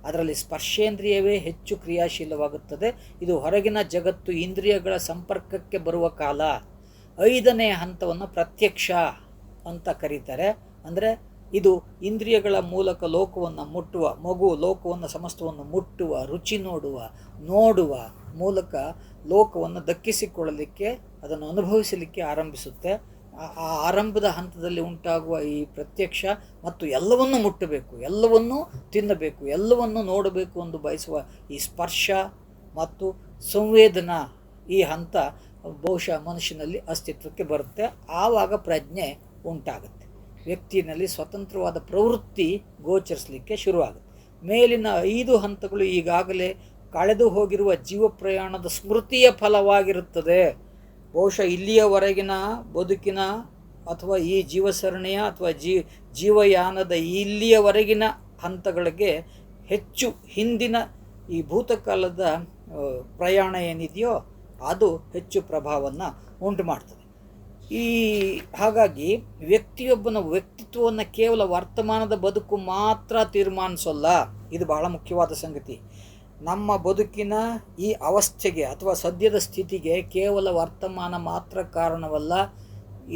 ಅದರಲ್ಲಿ ಸ್ಪರ್ಶೇಂದ್ರಿಯವೇ ಹೆಚ್ಚು ಕ್ರಿಯಾಶೀಲವಾಗುತ್ತದೆ. ಇದು ಹೊರಗಿನ ಜಗತ್ತು ಇಂದ್ರಿಯಗಳ ಸಂಪರ್ಕಕ್ಕೆ ಬರುವ ಕಾಲ. 5ನೇ ಹಂತವನ್ನು ಪ್ರತ್ಯಕ್ಷ ಅಂತ ಕರೀತಾರೆ. ಅಂದರೆ ಇದು ಇಂದ್ರಿಯಗಳ ಮೂಲಕ ಲೋಕವನ್ನು ಮುಟ್ಟುವ, ಮಗು ಲೋಕವನ್ನು ಸಮಸ್ತವನ್ನು ಮುಟ್ಟುವ, ರುಚಿ ನೋಡುವ ಮೂಲಕ ಲೋಕವನ್ನು ದಕ್ಕಿಸಿಕೊಳ್ಳಲಿಕ್ಕೆ, ಅದನ್ನು ಅನುಭವಿಸಲಿಕ್ಕೆ ಆರಂಭಿಸುತ್ತೆ. ಆ ಆರಂಭದ ಹಂತದಲ್ಲಿ ಉಂಟಾಗುವ ಈ ಪ್ರತ್ಯಕ್ಷ ಮತ್ತು ಎಲ್ಲವನ್ನೂ ಮುಟ್ಟಬೇಕು, ಎಲ್ಲವನ್ನೂ ತಿನ್ನಬೇಕು, ಎಲ್ಲವನ್ನೂ ನೋಡಬೇಕು ಎಂದು ಬಯಸುವ ಈ ಸ್ಪರ್ಶ ಮತ್ತು ಸಂವೇದನಾ ಈ ಹಂತ ಬಹುಶಃ ಮನುಷ್ಯನಲ್ಲಿ ಅಸ್ತಿತ್ವಕ್ಕೆ ಬರುತ್ತೆ. ಆವಾಗ ಪ್ರಜ್ಞೆ ಉಂಟಾಗುತ್ತೆ. ವ್ಯಕ್ತಿಯಲ್ಲಿ ಸ್ವತಂತ್ರವಾದ ಪ್ರವೃತ್ತಿ ಗೋಚರಿಸಲಿಕ್ಕೆ ಶುರುವಾಗುತ್ತೆ. ಮೇಲಿನ 5 ಹಂತಗಳು ಈಗಾಗಲೇ ಕಳೆದು ಹೋಗಿರುವ ಜೀವ ಪ್ರಯಾಣದ ಸ್ಮೃತಿಯ ಫಲವಾಗಿರುತ್ತದೆ. ಬಹುಶಃ ಇಲ್ಲಿಯವರೆಗಿನ ಬದುಕಿನ ಅಥವಾ ಈ ಜೀವಸರಣಿಯ ಅಥವಾ ಜೀವಯಾನದ ಇಲ್ಲಿಯವರೆಗಿನ ಹಂತಗಳಿಗೆ ಹೆಚ್ಚು ಹಿಂದಿನ ಈ ಭೂತಕಾಲದ ಪ್ರಯಾಣ ಏನಿದೆಯೋ ಅದು ಹೆಚ್ಚು ಪ್ರಭಾವವನ್ನು ಉಂಟು ಮಾಡ್ತದೆ. ಹಾಗಾಗಿ ವ್ಯಕ್ತಿಯೊಬ್ಬನ ವ್ಯಕ್ತಿತ್ವವನ್ನು ಕೇವಲ ವರ್ತಮಾನದ ಬದುಕು ಮಾತ್ರ ತೀರ್ಮಾನಿಸೋಲ್ಲ. ಇದು ಬಹಳ ಮುಖ್ಯವಾದ ಸಂಗತಿ. ನಮ್ಮ ಬದುಕಿನ ಈ ಅವಸ್ಥೆಗೆ ಅಥವಾ ಸದ್ಯದ ಸ್ಥಿತಿಗೆ ಕೇವಲ ವರ್ತಮಾನ ಮಾತ್ರ ಕಾರಣವಲ್ಲ.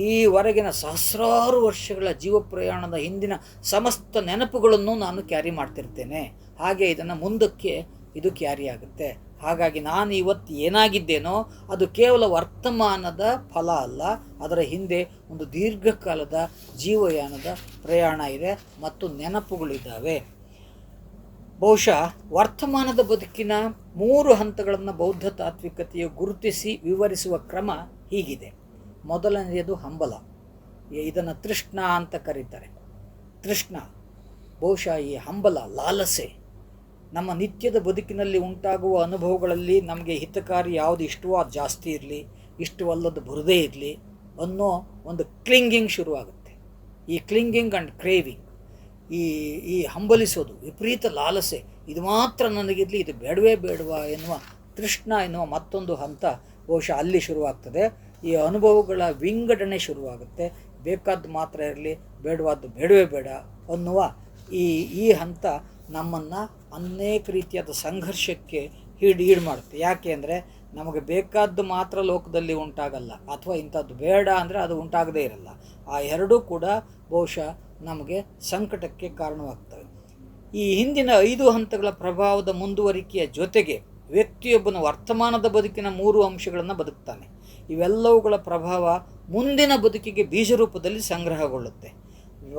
ಈವರೆಗಿನ ಸಹಸ್ರಾರು ವರ್ಷಗಳ ಜೀವ ಪ್ರಯಾಣದ ಹಿಂದಿನ ಸಮಸ್ತ ನೆನಪುಗಳನ್ನು ನಾನು ಕ್ಯಾರಿ ಮಾಡ್ತಿರ್ತೇನೆ. ಹಾಗೆ ಇದನ್ನು ಮುಂದಕ್ಕೆ ಇದು ಕ್ಯಾರಿ ಆಗುತ್ತೆ. ಹಾಗಾಗಿ ನಾನು ಇವತ್ತು ಏನಾಗಿದ್ದೇನೋ ಅದು ಕೇವಲ ವರ್ತಮಾನದ ಫಲ ಅಲ್ಲ, ಅದರ ಹಿಂದೆ ಒಂದು ದೀರ್ಘಕಾಲದ ಜೀವಯಾನದ ಪ್ರಯಾಣ ಇದೆ ಮತ್ತು ನೆನಪುಗಳಿದ್ದಾವೆ. ಬಹುಶಃ ವರ್ತಮಾನದ ಬದುಕಿನ 3 ಹಂತಗಳನ್ನು ಬೌದ್ಧ ತಾತ್ವಿಕತೆಯು ಗುರುತಿಸಿ ವಿವರಿಸುವ ಕ್ರಮ ಹೀಗಿದೆ. ಮೊದಲನೆಯದು ಹಂಬಲ. ಇದನ್ನು ತೃಷ್ಣ ಅಂತ ಕರೀತಾರೆ. ತೃಷ್ಣ ಬಹುಶಃ ಈ ಹಂಬಲ, ಲಾಲಸೆ, ನಮ್ಮ ನಿತ್ಯದ ಬದುಕಿನಲ್ಲಿ ಉಂಟಾಗುವ ಅನುಭವಗಳಲ್ಲಿ ನಮಗೆ ಹಿತಕಾರಿ ಯಾವುದು ಇಷ್ಟವೋ ಅದು ಜಾಸ್ತಿ ಇರಲಿ, ಇಷ್ಟವಲ್ಲದ್ದು ಬರದೇ ಇರಲಿ ಅನ್ನೋ ಒಂದು ಕ್ಲಿಂಗಿಂಗ್ ಶುರುವಾಗುತ್ತೆ. ಈ ಕ್ಲಿಂಗಿಂಗ್ ಆ್ಯಂಡ್ ಕ್ರೇವಿಂಗ್, ಈ ಹಂಬಲಿಸೋದು, ವಿಪರೀತ ಲಾಲಸೆ, ಇದು ಮಾತ್ರ ನನಗಿರಲಿ, ಇದು ಬೇಡವಾ ಎನ್ನುವ ತೃಷ್ಣ ಎನ್ನುವ ಮತ್ತೊಂದು ಹಂತ ಬಹುಶಃ ಅಲ್ಲಿ ಶುರುವಾಗ್ತದೆ. ಈ ಅನುಭವಗಳ ವಿಂಗಡಣೆ ಶುರುವಾಗುತ್ತೆ. ಬೇಕಾದ್ದು ಮಾತ್ರ ಇರಲಿ, ಬೇಡವಾದ್ದು ಬೇಡ ಅನ್ನುವ ಈ ಹಂತ ನಮ್ಮನ್ನು ಅನೇಕ ರೀತಿಯಾದ ಸಂಘರ್ಷಕ್ಕೆ ಈಡು ಮಾಡುತ್ತೆ. ಯಾಕೆ ಅಂದರೆ ನಮಗೆ ಬೇಕಾದ್ದು ಮಾತ್ರ ಲೋಕದಲ್ಲಿ ಉಂಟಾಗಲ್ಲ, ಅಥವಾ ಇಂಥದ್ದು ಬೇಡ ಅಂದರೆ ಅದು ಉಂಟಾಗದೇ ಇರಲ್ಲ. ಆ ಎರಡೂ ಕೂಡ ಬಹುಶಃ ನಮಗೆ ಸಂಕಟಕ್ಕೆ ಕಾರಣವಾಗ್ತವೆ. ಈ ಹಿಂದಿನ 5 ಹಂತಗಳ ಪ್ರಭಾವದ ಮುಂದುವರಿಕೆಯ ಜೊತೆಗೆ ವ್ಯಕ್ತಿಯೊಬ್ಬನ ವರ್ತಮಾನದ ಬದುಕಿನ 3 ಅಂಶಗಳನ್ನು ಬದುಕ್ತಾನೆ. ಇವೆಲ್ಲವುಗಳ ಪ್ರಭಾವ ಮುಂದಿನ ಬದುಕಿಗೆ ಬೀಜ ರೂಪದಲ್ಲಿ ಸಂಗ್ರಹಗೊಳ್ಳುತ್ತೆ.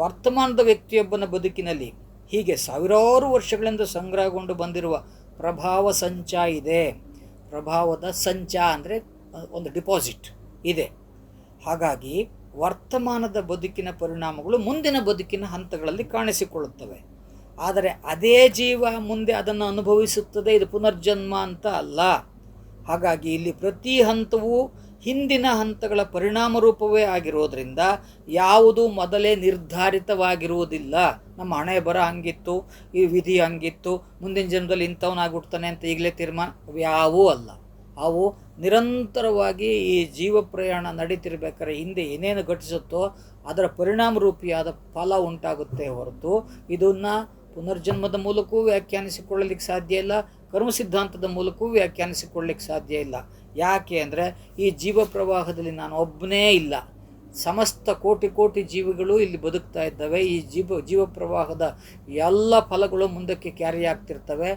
ವರ್ತಮಾನದ ವ್ಯಕ್ತಿಯೊಬ್ಬನ ಬದುಕಿನಲ್ಲಿ ಹೀಗೆ ಸಾವಿರಾರು ವರ್ಷಗಳಿಂದ ಸಂಗ್ರಹಗೊಂಡು ಬಂದಿರುವ ಪ್ರಭಾವ ಸಂಚ ಇದೆ. ಪ್ರಭಾವದ ಸಂಚ ಅಂದರೆ ಒಂದು ಡಿಪಾಸಿಟ್ ಇದೆ. ಹಾಗಾಗಿ ವರ್ತಮಾನದ ಬದುಕಿನ ಪರಿಣಾಮಗಳು ಮುಂದಿನ ಬದುಕಿನ ಹಂತಗಳಲ್ಲಿ ಕಾಣಿಸಿಕೊಳ್ಳುತ್ತವೆ. ಆದರೆ ಅದೇ ಜೀವ ಮುಂದೆ ಅದನ್ನು ಅನುಭವಿಸುತ್ತದೆ. ಇದು ಪುನರ್ಜನ್ಮ ಅಂತ ಅಲ್ಲ. ಹಾಗಾಗಿ ಇಲ್ಲಿ ಪ್ರತಿ ಹಂತವೂ ಹಿಂದಿನ ಹಂತಗಳ ಪರಿಣಾಮ ರೂಪವೇ ಆಗಿರೋದ್ರಿಂದ ಯಾವುದು ಮೊದಲೇ ನಿರ್ಧಾರಿತವಾಗಿರುವುದಿಲ್ಲ. ನಮ್ಮ ಹಣೆ ಬರ ಹಂಗಿತ್ತು, ಈ ವಿಧಿ ಹಂಗಿತ್ತು, ಮುಂದಿನ ಜನ್ಮದಲ್ಲಿ ಇಂಥವನಾಗ್ಬಿಡ್ತಾನೆ ಅಂತ ಈಗಲೇ ತೀರ್ಮಾನ ಯಾವೂ ಅಲ್ಲ. ಅವು ನಿರಂತರವಾಗಿ ಈ ಜೀವ ಪ್ರಯಾಣ ನಡೀತಿರ್ಬೇಕಾದ್ರೆ ಹಿಂದೆ ಏನೇನು ಘಟಿಸುತ್ತೋ ಅದರ ಪರಿಣಾಮ ರೂಪಿಯಾದ ಫಲ ಉಂಟಾಗುತ್ತೆ ಹೊರತು ಇದನ್ನು ಪುನರ್ಜನ್ಮದ ಮೂಲಕವೂ ವ್ಯಾಖ್ಯಾನಿಸಿಕೊಳ್ಳಲಿಕ್ಕೆ ಸಾಧ್ಯ ಇಲ್ಲ, ಕರ್ಮ ಸಿದ್ಧಾಂತದ ಮೂಲಕವೂ ವ್ಯಾಖ್ಯಾನಿಸಿಕೊಳ್ಳಲಿಕ್ಕೆ ಸಾಧ್ಯ ಇಲ್ಲ. ಯಾಕೆ ಅಂದರೆ ಈ ಜೀವ ಪ್ರವಾಹದಲ್ಲಿ ನಾನು ಒಬ್ಬನೇ ಇಲ್ಲ, ಸಮಸ್ತ ಕೋಟಿ ಕೋಟಿ ಜೀವಿಗಳು ಇಲ್ಲಿ ಬದುಕ್ತಾ ಇದ್ದಾವೆ. ಈ ಜೀವ ಪ್ರವಾಹದ ಎಲ್ಲ ಫಲಗಳು ಮುಂದಕ್ಕೆ ಕ್ಯಾರಿ ಆಗ್ತಿರ್ತವೆ.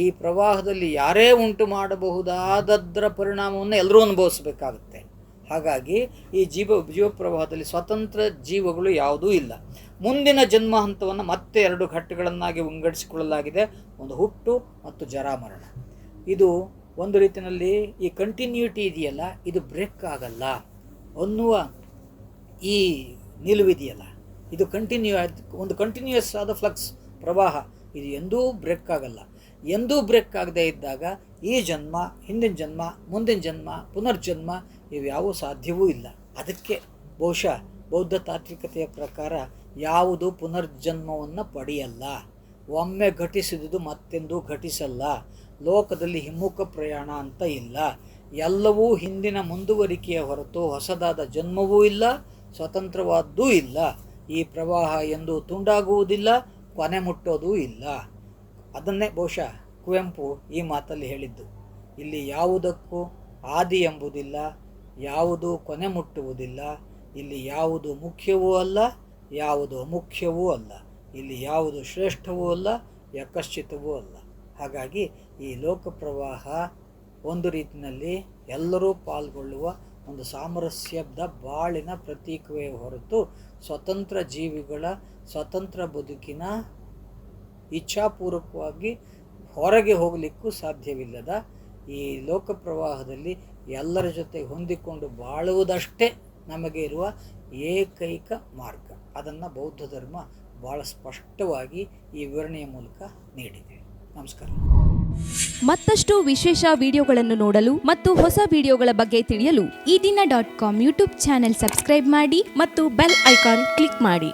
ಈ ಪ್ರವಾಹದಲ್ಲಿ ಯಾರೇ ಉಂಟು ಮಾಡಬಹುದಾದದ್ರ ಪರಿಣಾಮವನ್ನು ಎಲ್ಲರೂ ಅನುಭವಿಸಬೇಕಾಗುತ್ತೆ. ಹಾಗಾಗಿ ಈ ಜೀವ ಪ್ರವಾಹದಲ್ಲಿ ಸ್ವತಂತ್ರ ಜೀವಗಳು ಯಾವುದೂ ಇಲ್ಲ. ಮುಂದಿನ ಜನ್ಮ ಹಂತವನ್ನು ಮತ್ತೆ 2 ಘಟ್ಟಗಳನ್ನಾಗಿ ವಿಂಗಡಿಸಿಕೊಳ್ಳಲಾಗಿದೆ. ಒಂದು ಹುಟ್ಟು ಮತ್ತು ಜರಾಮರಣ. ಇದು ಒಂದು ರೀತಿಯಲ್ಲಿ ಈ ಕಂಟಿನ್ಯೂಟಿ ಇದೆಯಲ್ಲ, ಇದು ಬ್ರೇಕ್ ಆಗಲ್ಲ ಅನ್ನುವ ಈ ನಿಲುವಿದೆಯಲ್ಲ, ಇದು ಒಂದು ಕಂಟಿನ್ಯೂಯಸ್ ಆದ ಫ್ಲಕ್ಸ್ ಪ್ರವಾಹ. ಇದು ಎಂದೂ ಬ್ರೇಕ್ ಆಗಲ್ಲ. ಎಂದೂ ಬ್ರೇಕ್ ಆಗದೇ ಇದ್ದಾಗ ಈ ಜನ್ಮ, ಹಿಂದಿನ ಜನ್ಮ, ಮುಂದಿನ ಜನ್ಮ, ಪುನರ್ಜನ್ಮ ಇವ್ಯಾವೂ ಸಾಧ್ಯವೂ ಇಲ್ಲ. ಅದಕ್ಕೆ ಬಹುಶಃ ಬೌದ್ಧ ತಾತ್ವಿಕತೆಯ ಪ್ರಕಾರ ಯಾವುದು ಪುನರ್ಜನ್ಮವನ್ನು ಪಡೆಯಲ್ಲ. ಒಮ್ಮೆ ಘಟಿಸಿದುದು ಮತ್ತೆಂದೂ ಘಟಿಸಲ್ಲ. ಲೋಕದಲ್ಲಿ ಹಿಮ್ಮುಖ ಪ್ರಯಾಣ ಅಂತ ಇಲ್ಲ. ಎಲ್ಲವೂ ಹಿಂದಿನ ಮುಂದುವರಿಕೆಯ ಹೊರತು ಹೊಸದಾದ ಜನ್ಮವೂ ಇಲ್ಲ, ಸ್ವತಂತ್ರವಾದ್ದೂ ಇಲ್ಲ. ಈ ಪ್ರವಾಹ ಎಂದೂ ತುಂಡಾಗುವುದಿಲ್ಲ, ಕೊನೆ ಮುಟ್ಟೋದೂ ಇಲ್ಲ. ಅದನ್ನೇ ಬಹುಶಃ ಕುವೆಂಪು ಈ ಮಾತಲ್ಲಿ ಹೇಳಿದ್ದು. ಇಲ್ಲಿ ಯಾವುದಕ್ಕೂ ಆದಿ ಎಂಬುದಿಲ್ಲ, ಯಾವುದು ಕೊನೆ ಮುಟ್ಟುವುದಿಲ್ಲ. ಇಲ್ಲಿ ಯಾವುದು ಮುಖ್ಯವೂ ಅಲ್ಲ, ಯಾವುದು ಅಮುಖ್ಯವೂ ಅಲ್ಲ. ಇಲ್ಲಿ ಯಾವುದು ಶ್ರೇಷ್ಠವೂ ಅಲ್ಲ, ಯಕಶ್ಚಿತವೂ ಅಲ್ಲ. ಹಾಗಾಗಿ ಈ ಲೋಕ ಪ್ರವಾಹ ಒಂದು ರೀತಿಯಲ್ಲಿ ಎಲ್ಲರೂ ಪಾಲ್ಗೊಳ್ಳುವ ಒಂದು ಸಾಮರಸ್ಯದ ಬಾಳಿನ ಪ್ರತೀಕವೇ ಹೊರತು ಸ್ವತಂತ್ರ ಜೀವಿಗಳ ಸ್ವತಂತ್ರ ಬದುಕಿನ ಇಚ್ಛಾಪೂರ್ವಕವಾಗಿ ಹೊರಗೆ ಹೋಗಲಿಕ್ಕೂ ಸಾಧ್ಯವಿಲ್ಲದ ಈ ಲೋಕ ಪ್ರವಾಹದಲ್ಲಿ ಎಲ್ಲರ ಜೊತೆ ಹೊಂದಿಕೊಂಡು ಬಾಳುವುದಷ್ಟೇ ನಮಗೆ ಇರುವ ಏಕೈಕ ಮಾರ್ಗ. ಅದನ್ನು ಬೌದ್ಧ ಧರ್ಮ ಭಾಳ ಸ್ಪಷ್ಟವಾಗಿ ಈ ವಿವರಣೆಯ ಮೂಲಕ ನೀಡಿದೆ. ನಮಸ್ಕಾರ. ಮತ್ತಷ್ಟು ವಿಶೇಷ ವಿಡಿಯೋಗಳನ್ನು ನೋಡಲು ಮತ್ತು ಹೊಸ ವಿಡಿಯೋಗಳ ಬಗ್ಗೆ ತಿಳಿಯಲು ಈ ದಿನ .com ಯೂಟ್ಯೂಬ್ ಚಾನೆಲ್ ಸಬ್ಸ್ಕ್ರೈಬ್ ಮಾಡಿ ಮತ್ತು ಬೆಲ್ ಐಕಾನ್ ಕ್ಲಿಕ್ ಮಾಡಿ.